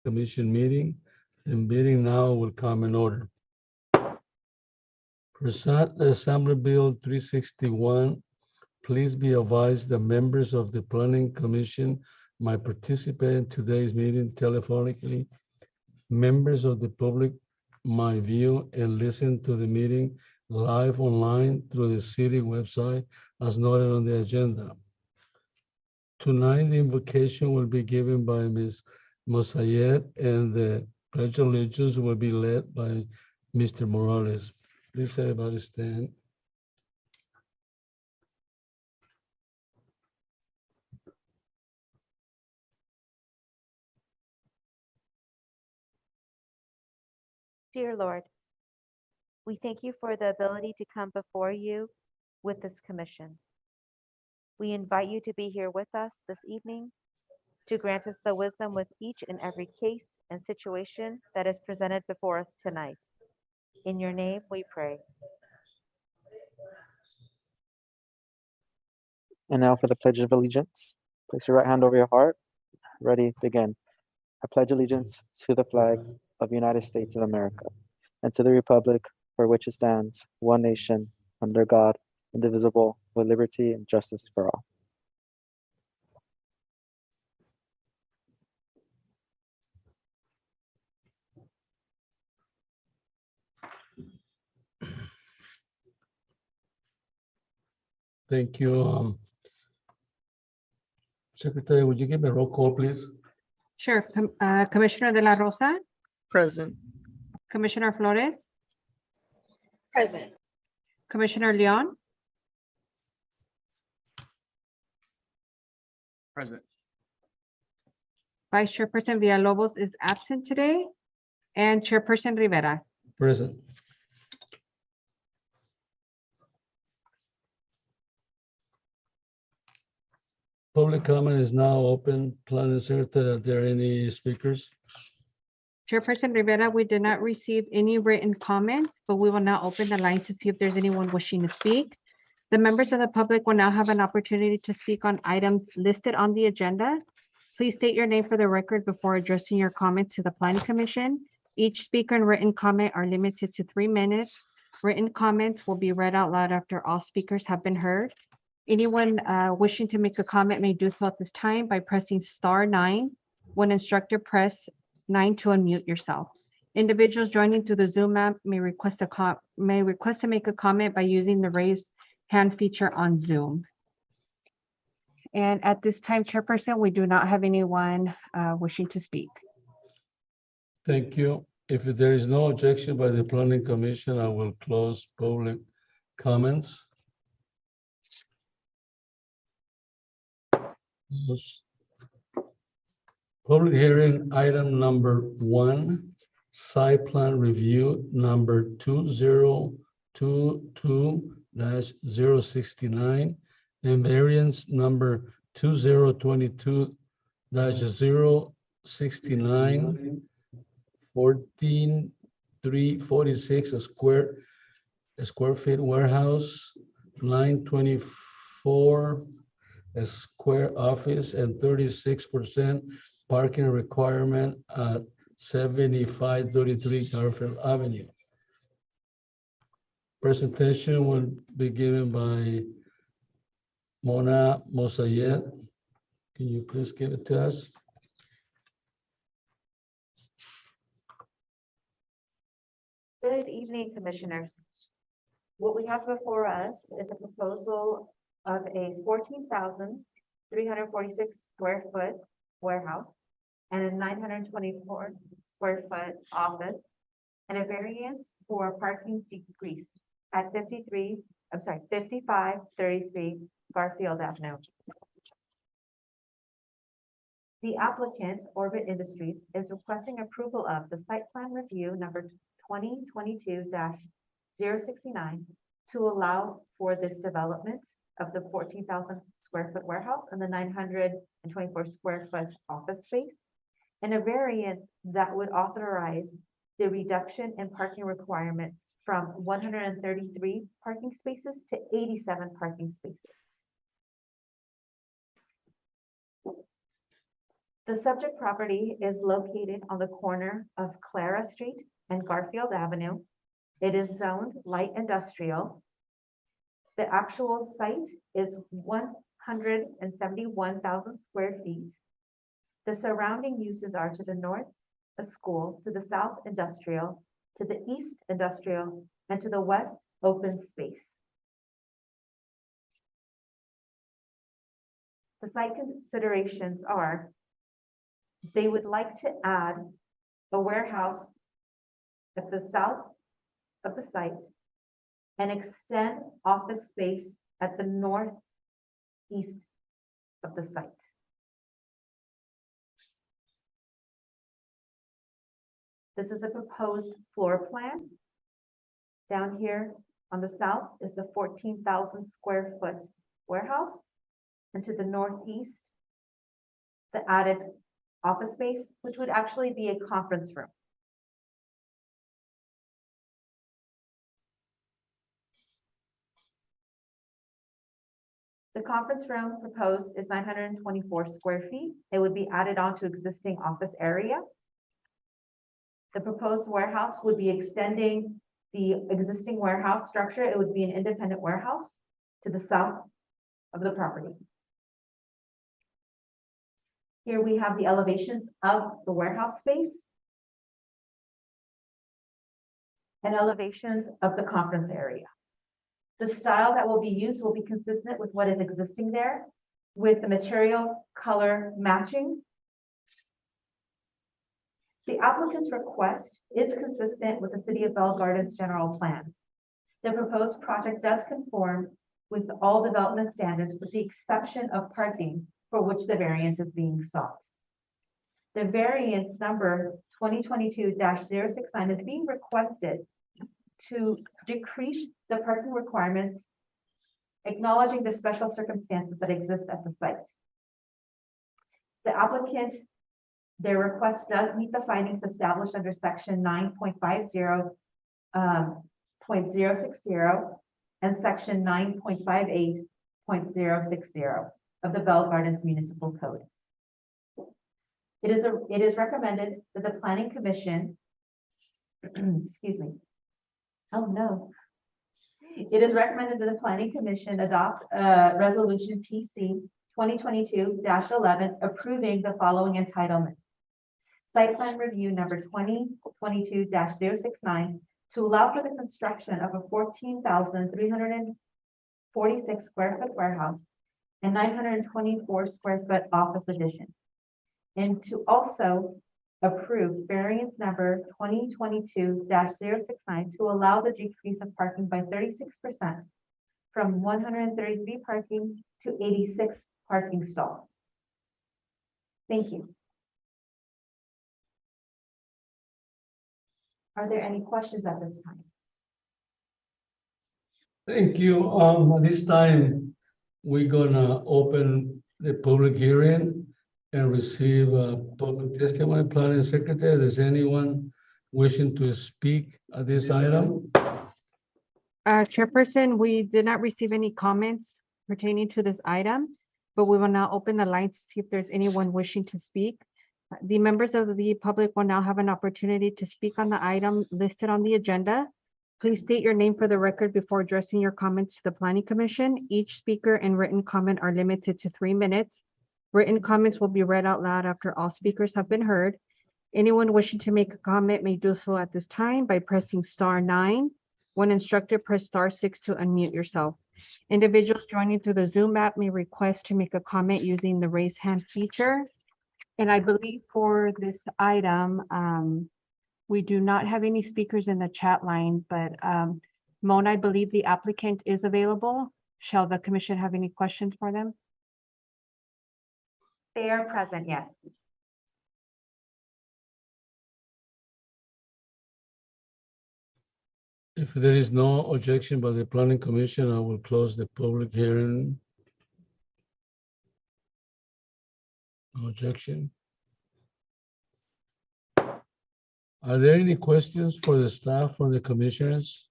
Commission meeting. The meeting now will come in order. Pursuant to Assembly Bill 361, please be advised that members of the Planning Commission might participate in today's meeting telephonically. Members of the public might view and listen to the meeting live online through the city website as noted on the agenda. Tonight, the invocation will be given by Ms. Mosayed, and the Pledge of Allegiance will be led by Mr. Morales. Please everybody stand. Dear Lord, we thank you for the ability to come before you with this commission. We invite you to be here with us this evening to grant us the wisdom with each and every case and situation that is presented before us tonight. In your name we pray. And now for the Pledge of Allegiance. Place your right hand over your heart. Ready, begin. I pledge allegiance to the flag of the United States of America and to the republic for which it stands, one nation, under God, indivisible, with liberty and justice for all. Thank you. Secretary, would you give a roll call, please? Sure. Commissioner De La Rosa, Present. Commissioner Flores, Present. Commissioner Leon, Present. Vice Chairperson Villalobos is absent today, and Chairperson Rivera. Present. Public comment is now open. Planning Secretary, are there any speakers? Chairperson Rivera, we did not receive any written comments, but we will now open the line to see if there's anyone wishing to speak. The members of the public will now have an opportunity to speak on items listed on the agenda. Please state your name for the record before addressing your comments to the Planning Commission. Each speaker and written comment are limited to 3 minutes. Written comments will be read out loud after all speakers have been heard. Anyone wishing to make a comment may do so at this time by pressing *9. When instructed, press 9 to unmute yourself. Individuals joining through the Zoom app may request to make a comment by using the raise hand feature on Zoom. And at this time, Chairperson, we do not have anyone wishing to speak. Thank you. If there is no objection by the Planning Commission, I will close public comments. Public hearing item number 1, site plan review number 2022-069 and variance number 2022-069, 14,346 square feet warehouse, 924 a square office, and 36% parking requirement at 7533 Garfield Avenue. Presentation will be given by Mona Mosayed. Can you please give it to us? Good evening, commissioners. What we have before us is a proposal of a 14,346 square foot warehouse and a 924 square foot office, and a variance for parking decrease at 5533 Garfield Avenue. The applicant, Orbit Industries, is requesting approval of the site plan review number 2022-069 to allow for this development of the 14,000 square foot warehouse and the 924 square foot office space, and a variance that would authorize the reduction in parking requirements from 133 parking spaces to 87 parking spaces. The subject property is located on the corner of Clara Street and Garfield Avenue. It is zoned light industrial. The actual site is 171,000 square feet. The surrounding uses are to the north, a school, to the south, industrial, to the east, industrial, and to the west, open space. The site considerations are they would like to add a warehouse at the south of the site and extend office space at the northeast of the site. This is a proposed floor plan. Down here on the south is the 14,000 square foot warehouse. And to the northeast, the added office space, which would actually be a conference room. The conference room proposed is 924 square feet. It would be added on to existing office area. The proposed warehouse would be extending the existing warehouse structure. It would be an independent warehouse to the south of the property. Here we have the elevations of the warehouse space and elevations of the conference area. The style that will be used will be consistent with what is existing there, with the materials color matching. The applicant's request is consistent with the City of Bell Gardens general plan. The proposed project does conform with all development standards with the exception of parking, for which the variance is being sought. The variance number 2022-069 is being requested to decrease the parking requirements, acknowledging the special circumstances that exist at the site. The applicant, their request does meet the findings established under section 9.50.060 and section 9.58.060 of the Bell Gardens Municipal Code. It is recommended that the Planning Commission, excuse me. Oh no. It is recommended that the Planning Commission adopt resolution PC 2022-11 approving the following entitlement. Site plan review number 2022-069 to allow for the construction of a 14,346 square foot warehouse and 924 square foot office addition. And to also approve variance number 2022-069 to allow the decrease of parking by 36% from 133 parking to 86 parking stalls. Thank you. Are there any questions at this time? Thank you. At this time, we're gonna open the public hearing and receive public testimony. Planning Secretary, is anyone wishing to speak at this item? Chairperson, we did not receive any comments pertaining to this item, but we will now open the line to see if there's anyone wishing to speak. The members of the public will now have an opportunity to speak on the item listed on the agenda. Please state your name for the record before addressing your comments to the Planning Commission. Each speaker and written comment are limited to 3 minutes. Written comments will be read out loud after all speakers have been heard. Anyone wishing to make a comment may do so at this time by pressing *9. When instructed, press *6 to unmute yourself. Individuals joining through the Zoom app may request to make a comment using the raise hand feature. And I believe for this item, we do not have any speakers in the chat line, but Mona, I believe the applicant is available. Shall the commission have any questions for them? They are present, yes. If there is no objection by the Planning Commission, I will close the public hearing. No objection. Are there any questions for the staff or the commissioners?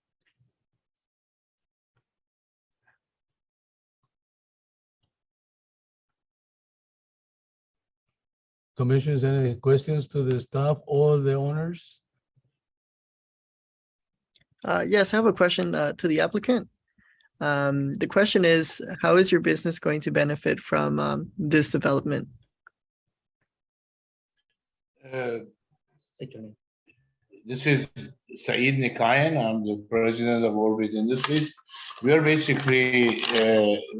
commissioners, any questions to the staff or the owners? Yes, I have a question to the applicant. The question is, how is your business going to benefit from this development? This is Saeed Nikayan. I'm the president of Orbit Industries. We are basically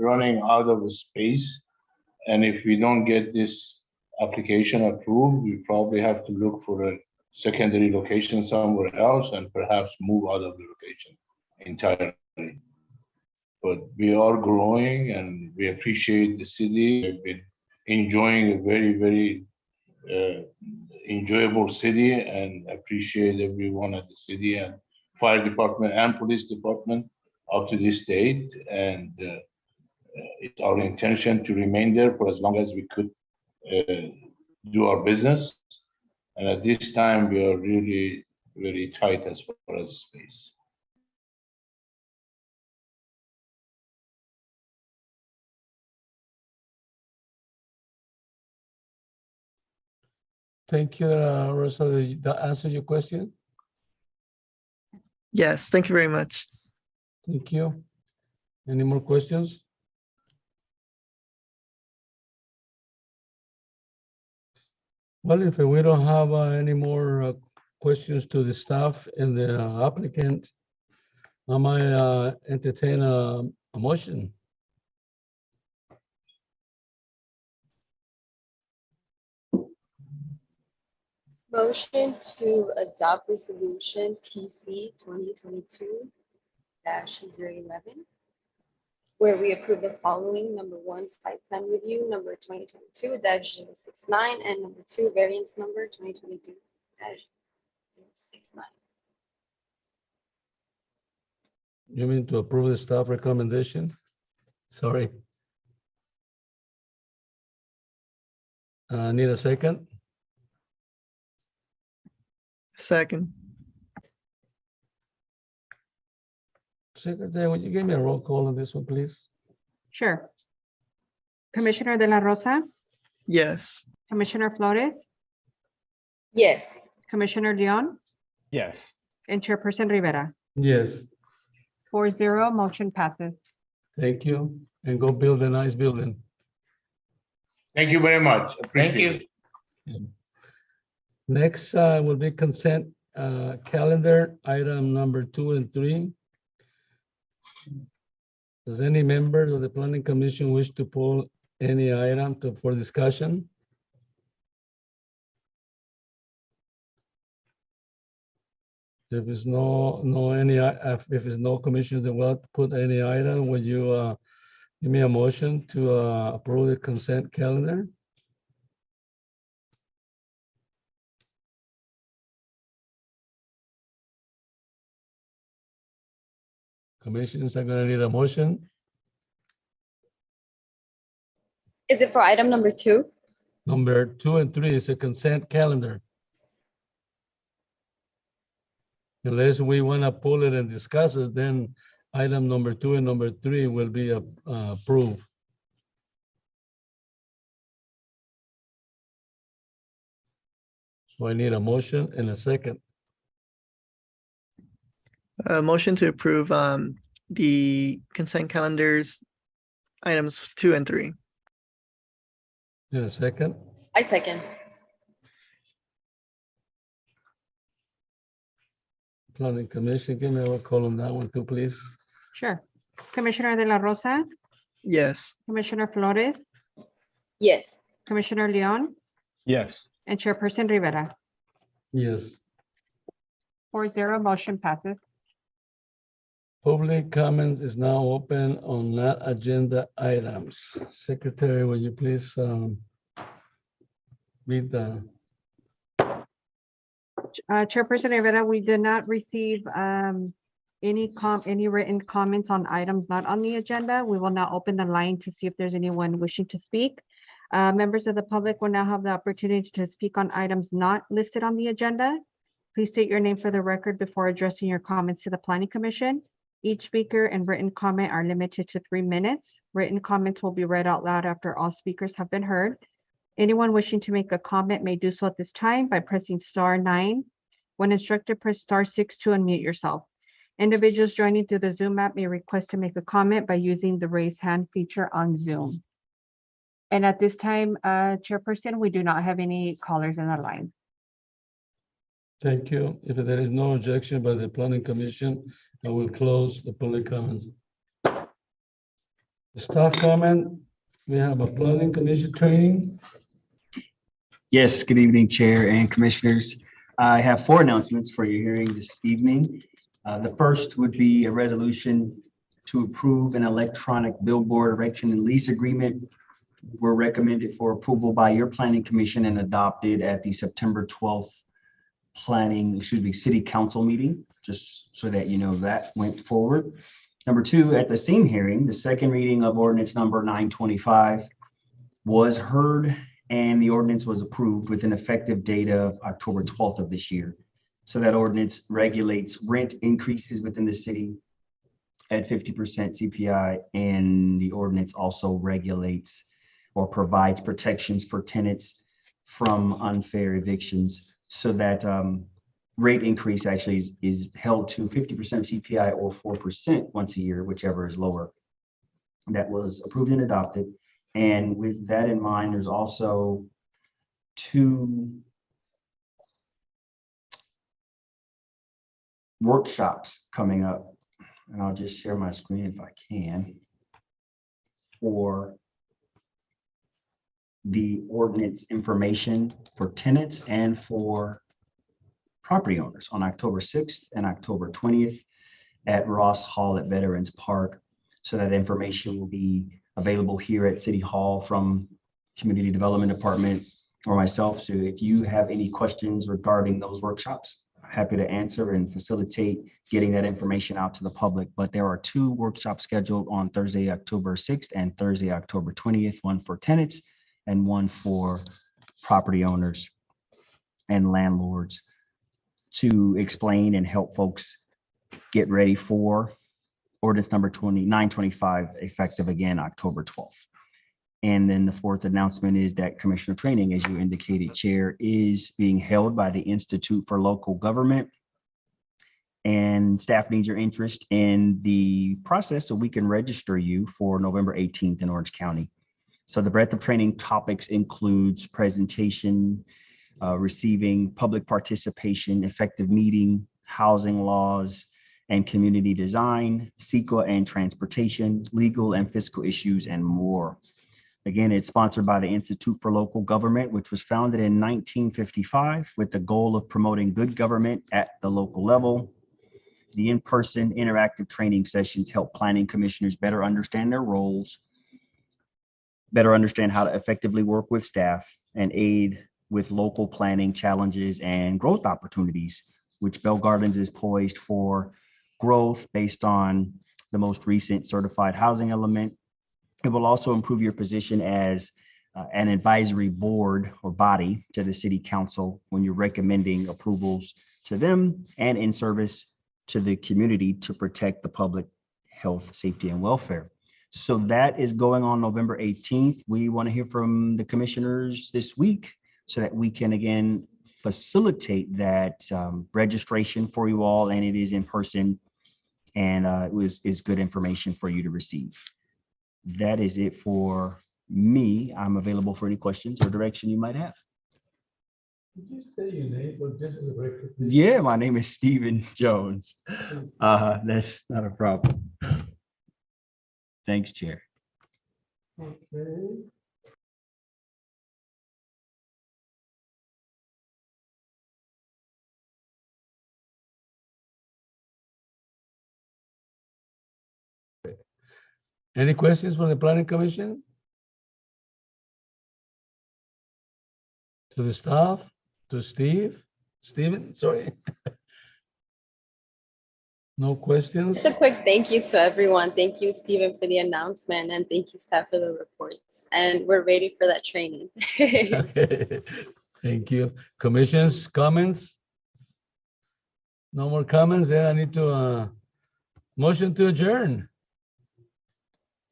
running out of space. And if we don't get this application approved, we probably have to look for a secondary location somewhere else and perhaps move out of the location entirely. But we are growing and we appreciate the city. We've been enjoying a very, very enjoyable city and appreciate everyone at the city and fire department and police department up to this date. And it's our intention to remain there for as long as we could do our business. And at this time, we are really very tight as far as space. Thank you, Rosa. Did that answer your question? Yes, thank you very much. Thank you. Any more questions? Well, if we don't have any more questions to the staff and the applicant, I might entertain a motion. Motion to adopt resolution PC 2022-011, where we approve the following: number one, site plan review, number 2022-069, and number two, variance number 2022-069. You mean to approve the staff recommendation? Sorry. Need a second? Second. Secretary, would you give me a roll call on this one, please? Sure. Commissioner De La Rosa, Yes. Commissioner Flores, Yes. Commissioner Leon, Yes. and Chairperson Rivera. Yes, 4-0, motion passes. thank you. And go build a nice building. Thank you very much. Appreciate it. Next will be consent calendar, item number 2 and 3. Does any member of the planning commission wish to pull any item for discussion? If there's if there's no commissioners that want to put any item, would you give me a motion to approve the consent calendar? Commissioners are gonna need a motion. Is it for item number 2? Number 2 and 3 is a consent calendar. Unless we wanna pull it and discuss it, then item number 2 and number 3 will be approved. So I need a motion and a second. Motion to approve the consent calendars, items 2 and 3. In a second. I second. Planning Commission, give me a call on that one too, please. Sure. Commissioner De La Rosa, Yes. Commissioner Flores, Yes. Commissioner Leon, Yes. and Chairperson Rivera. Yes. 4-0, motion passes. Public comments is now open on that agenda items. Secretary, will you please read the, Chairperson Rivera, we did not receive any written comments on items not on the agenda. We will now open the line to see if there's anyone wishing to speak. Members of the public will now have the opportunity to speak on items not listed on the agenda. Please state your name for the record before addressing your comments to the Planning Commission. Each speaker and written comment are limited to 3 minutes. Written comments will be read out loud after all speakers have been heard. Anyone wishing to make a comment may do so at this time by pressing star 9. When instructed, press star 6 to unmute yourself. Individuals joining through the Zoom app may request to make a comment by using the raise hand feature on Zoom. And at this time, Chairperson, we do not have any callers on the line. Thank you. If there is no objection by the planning commission, I will close the public comments. Staff comment, we have a planning commission training. Yes, good evening, Chair and Commissioners. I have 4 announcements for your hearing this evening. The first would be a resolution to approve an electronic billboard erection and lease agreement. Were recommended for approval by your Planning Commission and adopted at the September 12th City Council meeting, just so that you know that went forward. Number 2, at the same hearing, the second reading of ordinance number 925 was heard and the ordinance was approved with an effective date of October 12th of this year. So that ordinance regulates rent increases within the city at 50% CPI, and the ordinance also regulates or provides protections for tenants from unfair evictions, so that rate increase actually is held to 50% CPI or 4% once a year, whichever is lower. That was approved and adopted. And with that in mind, there's also 2 workshops coming up. And I'll just share my screen if I can, for the ordinance information for tenants and for property owners on October 6th and October 20th at Ross Hall at Veterans Park. So that information will be available here at City Hall from Community Development Department or myself. So if you have any questions regarding those workshops, I'm happy to answer and facilitate getting that information out to the public. But there are 2 workshops scheduled on Thursday, October 6th and Thursday, October 20th, one for tenants and one for property owners and landlords, to explain and help folks get ready for ordinance number 925, effective again October 12th. And then the 4th announcement is that commissioner training, as you indicated, Chair, is being held by the Institute for Local Government. And staff needs your interest in the process so we can register you for November 18th in Orange County. So the breadth of training topics includes presentation, receiving public participation, effective meeting, housing laws and community design, CEQA and transportation, legal and fiscal issues, and more. Again, it's sponsored by the Institute for Local Government, which was founded in 1955 with the goal of promoting good government at the local level. The in-person interactive training sessions help planning commissioners better understand their roles, better understand how to effectively work with staff, and aid with local planning challenges and growth opportunities, which Bell Gardens is poised for growth based on the most recent certified housing element. It will also improve your position as an advisory board or body to the city council when you're recommending approvals to them and in service to the community to protect the public health, safety, and welfare. So that is going on November 18th. We want to hear from the commissioners this week so that we can again facilitate that registration for you all, and it is in person, and is good information for you to receive. That is it for me. I'm available for any questions or direction you might have. Did you say your name or just for the record? Yeah, my name is Stephen Jones. That's not a problem. Thanks, Chair. Okay. Any questions from the planning commission? To the staff, to Stephen, sorry. No questions? Just a quick thank you to everyone. Thank you, Stephen, for the announcement, and thank you, staff, for the reports. And we're ready for that training. Okay, thank you. Commissions, comments? No more comments? Then I need to motion to adjourn.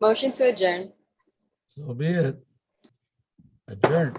Motion to adjourn. So be it. Adjourn.